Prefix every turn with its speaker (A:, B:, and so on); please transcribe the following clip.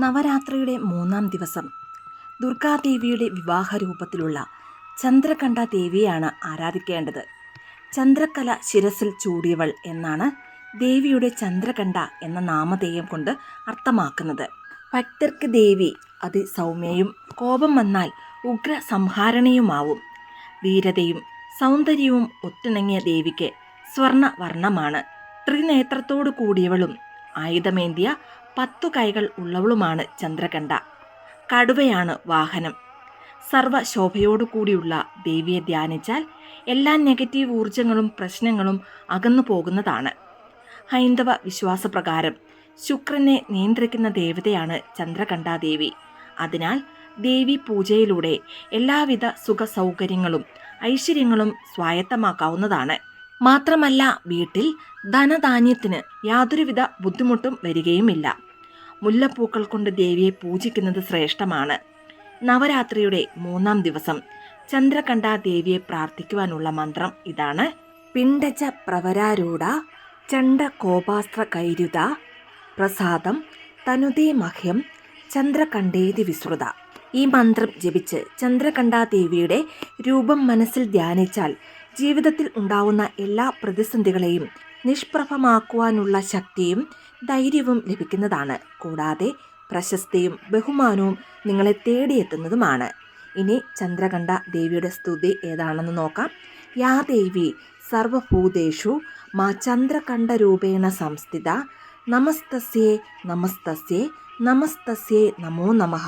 A: നവരാത്രിയുടെ 3-ാം ദിവസം ദുർഗാദേവിയുടെ വിവാഹ രൂപത്തിലുള്ള ചന്ദ്രകണ്ഠ ദേവിയാണ് ആരാധിക്കേണ്ടത്. ചന്ദ്രക്കല ശിരസിൽ ചൂടിയവൾ എന്നാണ് ദേവിയുടെ ചന്ദ്രകണ്ഠ എന്ന നാമധേയം കൊണ്ട് അർത്ഥമാക്കുന്നത്. ഭക്തർക്ക് ദേവി അതിസൗമ്യയും കോപം വന്നാൽ ഉഗ്ര സംഹാരണയുമാവും. ധീരതയും സൗന്ദര്യവും ഒത്തിണങ്ങിയ ദേവിക്ക് സ്വർണ്ണവർണ്ണമാണ്. ത്രിനേത്രത്തോടു കൂടിയവളും ആയുധമേന്തിയ 10 കൈകൾ ഉള്ളവളുമാണ് ചന്ദ്രകണ്ഠ. കടുവയാണ് വാഹനം. സർവശോഭയോടുകൂടിയുള്ള ദേവിയെ ധ്യാനിച്ചാൽ എല്ലാ നെഗറ്റീവ് ഊർജങ്ങളും പ്രശ്നങ്ങളും അകന്നു പോകുന്നതാണ്. ഹൈന്ദവ വിശ്വാസപ്രകാരം ശുക്രനെ നിയന്ത്രിക്കുന്ന ദേവതയാണ് ചന്ദ്രകണ്ഠാദേവി. അതിനാൽ ദേവി പൂജയിലൂടെ എല്ലാവിധ സുഖ സൗകര്യങ്ങളും ഐശ്വര്യങ്ങളും സ്വായത്തമാക്കാവുന്നതാണ്. മാത്രമല്ല വീട്ടിൽ ധനധാന്യത്തിന് യാതൊരുവിധ ബുദ്ധിമുട്ടും വരികയുമില്ല. മുല്ലപ്പൂക്കൾ കൊണ്ട് ദേവിയെ പൂജിക്കുന്നത് ശ്രേഷ്ഠമാണ്. നവരാത്രിയുടെ 3-ാം ദിവസം ചന്ദ്രകണ്ഠ ദേവിയെ പ്രാർത്ഥിക്കുവാനുള്ള മന്ത്രം ഇതാണ്: പിണ്ടച പ്രവരാരൂഢ ചണ്ഡ കോപാസ്ത്ര കൈരുത പ്രസാദം തനുതേ മഹ്യം ചന്ദ്രകണ്ഠേതി വിശ്രുത. ഈ മന്ത്രം ജപിച്ച് ചന്ദ്രകണ്ഠ ദേവിയുടെ രൂപം മനസ്സിൽ ധ്യാനിച്ചാൽ ജീവിതത്തിൽ ഉണ്ടാവുന്ന എല്ലാ പ്രതിസന്ധികളെയും നിഷ്പ്രഭമാക്കുവാനുള്ള ശക്തിയും ധൈര്യവും ലഭിക്കുന്നതാണ്. കൂടാതെ പ്രശസ്തിയും ബഹുമാനവും നിങ്ങളെ തേടിയെത്തുന്നതുമാണ്. ഇനി ചന്ദ്രകണ്ഠ ദേവിയുടെ സ്തുതി ഏതാണെന്ന് നോക്കാം. യാ ദേവി സർവഭൂതേഷു മാ ചന്ദ്രകണ്ഠ രൂപേണ സംസ്ഥിത നമസ്തസ്യേ നമസ്തസ്യേ നമസ്തസ്യേ നമോ നമഃ.